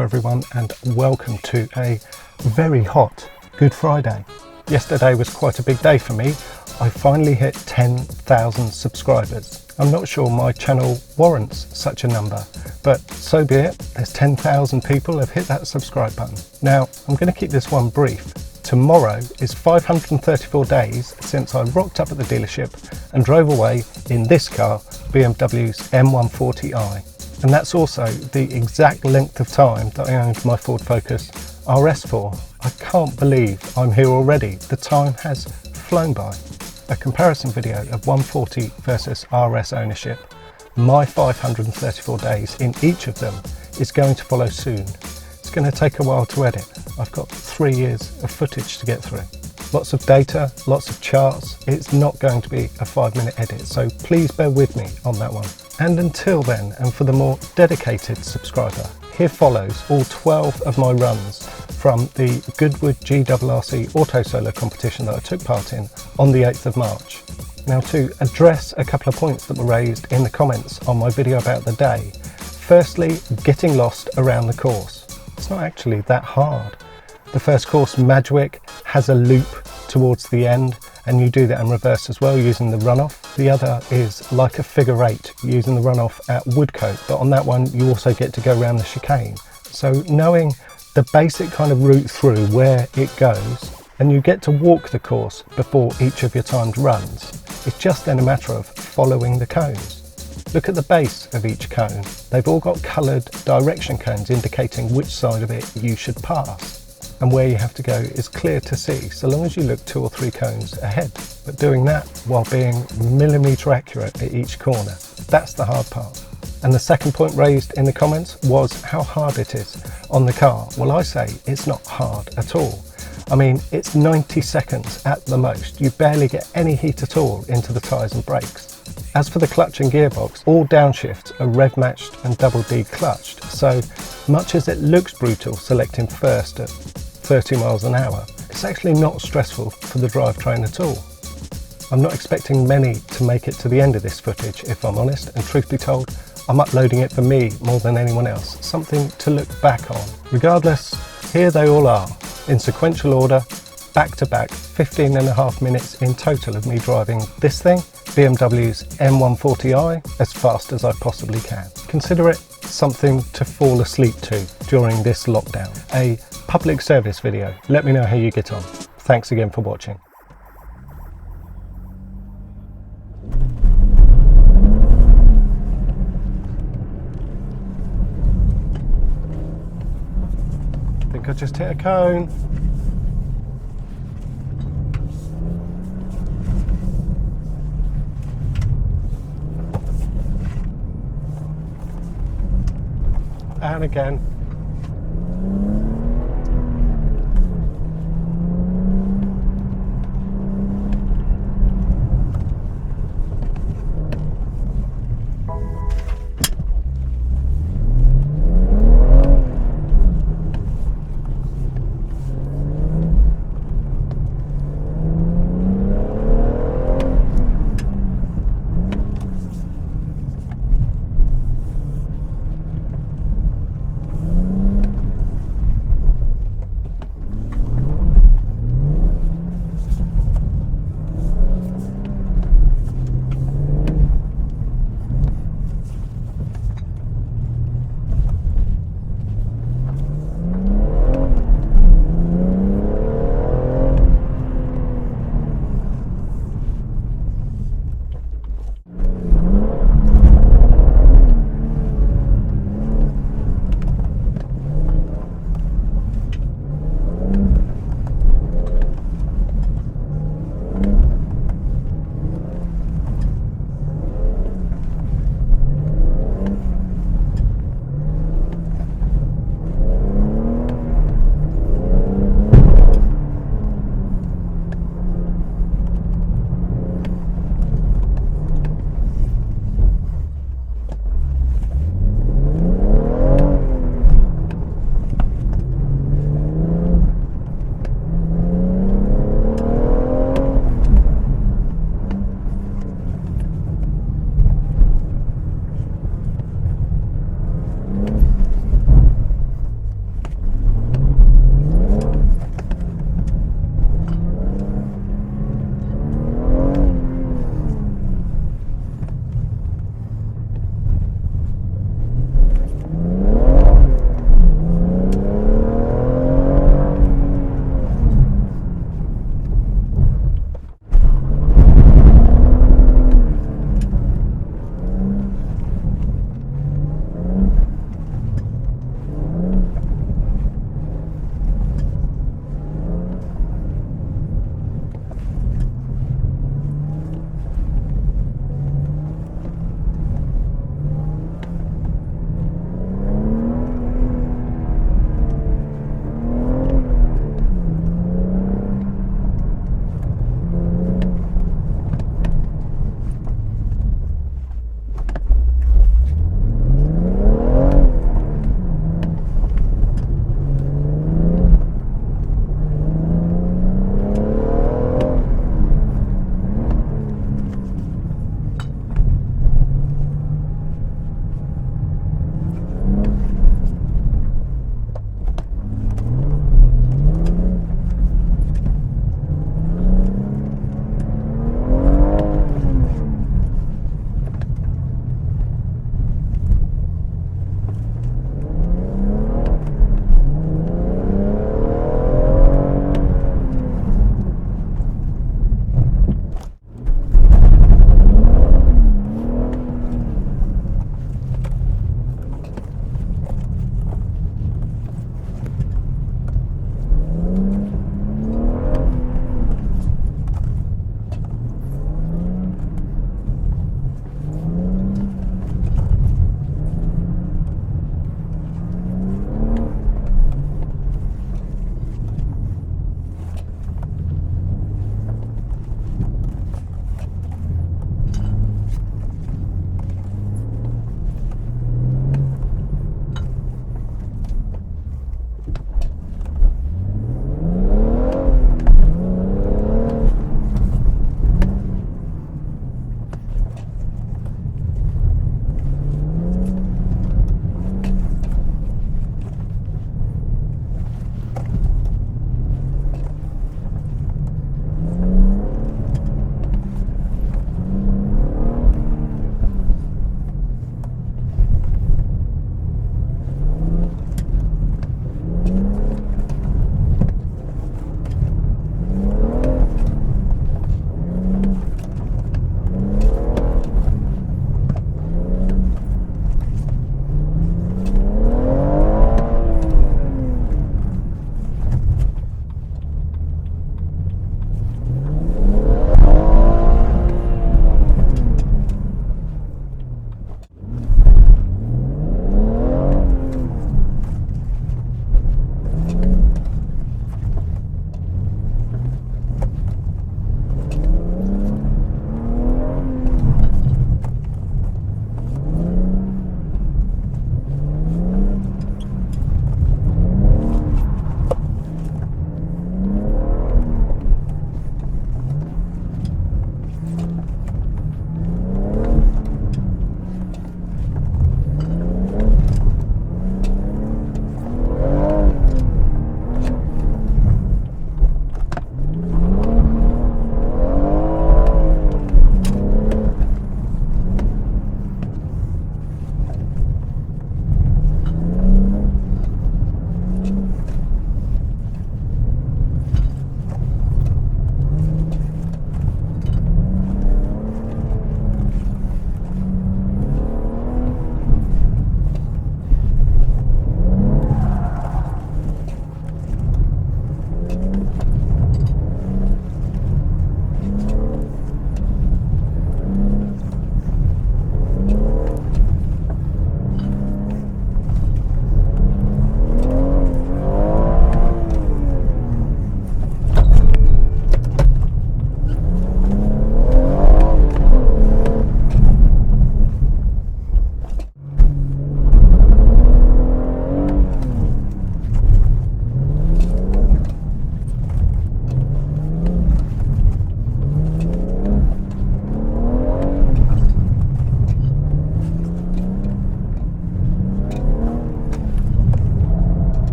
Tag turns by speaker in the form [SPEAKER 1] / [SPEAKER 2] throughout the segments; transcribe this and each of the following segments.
[SPEAKER 1] Hello everyone and welcome to a very hot Good Friday. Yesterday was quite a big day for me. I finally hit 10,000 subscribers. I'm not sure my channel warrants such a number, but so be it. There's 10,000 people have hit that subscribe button. Now, I'm going to keep this one brief. Tomorrow is 534 days since I rocked up at the dealership and drove away in this car, BMW's M140i. And that's also the exact length of time that I owned my Ford Focus RS for. I can't believe I'm here already. The time has flown by. A comparison video of 140 versus RS ownership. My 534 days in each of them is going to follow soon. It's going to take a while to edit. I've got 3 years of footage to get through. Lots of data, lots of charts. It's not going to be a 5-minute edit, so please bear with me on that one. And until then, and for the more dedicated subscriber, here follows all 12 of my runs from the Goodwood GRRC Auto Solo competition that I took part in on the 8th of March. Now, to address a couple of points that were raised in the comments on my video about the day. Firstly, getting lost around the course. It's not actually that hard. The first course, Madgwick, has a loop towards the end, and you do that in reverse as well using the runoff. The other is like a figure 8 using the runoff at Woodcote, but on that one you also get to go around the chicane. So knowing the basic kind of route through where it goes, and you get to walk the course before each of your timed runs. It's just then a matter of following the cones. Look at the base of each cone. They've all got coloured direction cones indicating which side of it you should pass. And where you have to go is clear to see, so long as you look 2 or 3 cones ahead. But doing that while being millimetre accurate at each corner, that's the hard part. And the second point raised in the comments was how hard it is on the car. Well, I say it's not hard at all. I mean, it's 90 seconds at the most. You barely get any heat at all into the tyres and brakes. As for the clutch and gearbox, all downshifts are rev matched and double D clutched. So much as it looks brutal selecting first at 30 miles an hour, it's actually not stressful for the drivetrain at all. I'm not expecting many to make it to the end of this footage, if I'm honest, and truth be told, I'm uploading it for me more than anyone else, something to look back on. Regardless, here they all are, in sequential order, back to back, 15.5 minutes in total of me driving this thing, BMW's M140i, as fast as I possibly can. Consider it something to fall asleep to during this lockdown. A public service video. Let me know how you get on. Thanks again for watching. I think I just hit a cone. And again.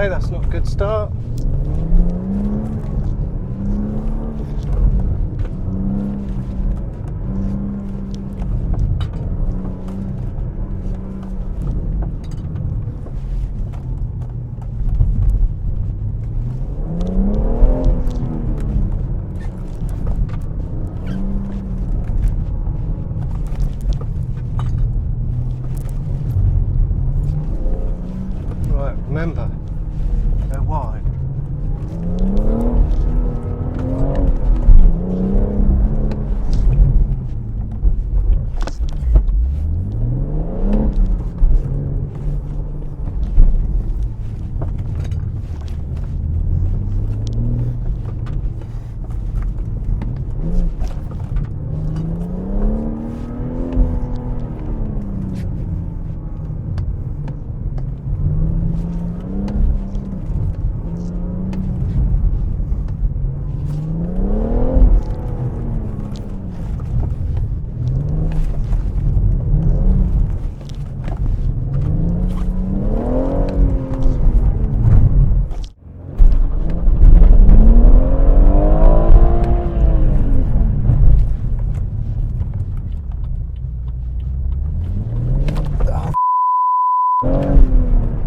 [SPEAKER 1] away, that's not a good start. Remember, they're wide.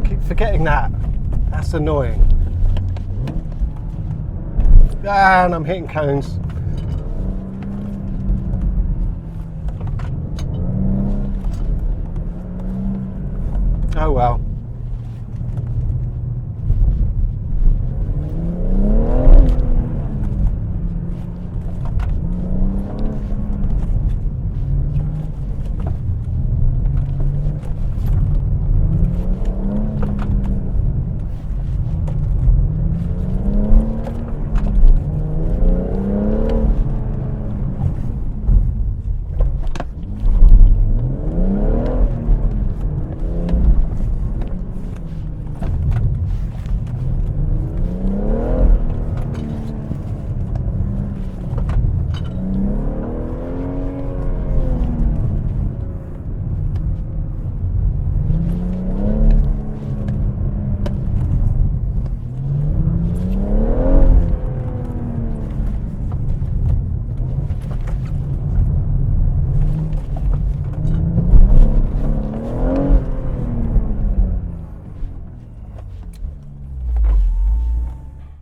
[SPEAKER 1] Keep forgetting that. That's annoying. And I'm hitting cones. Oh well.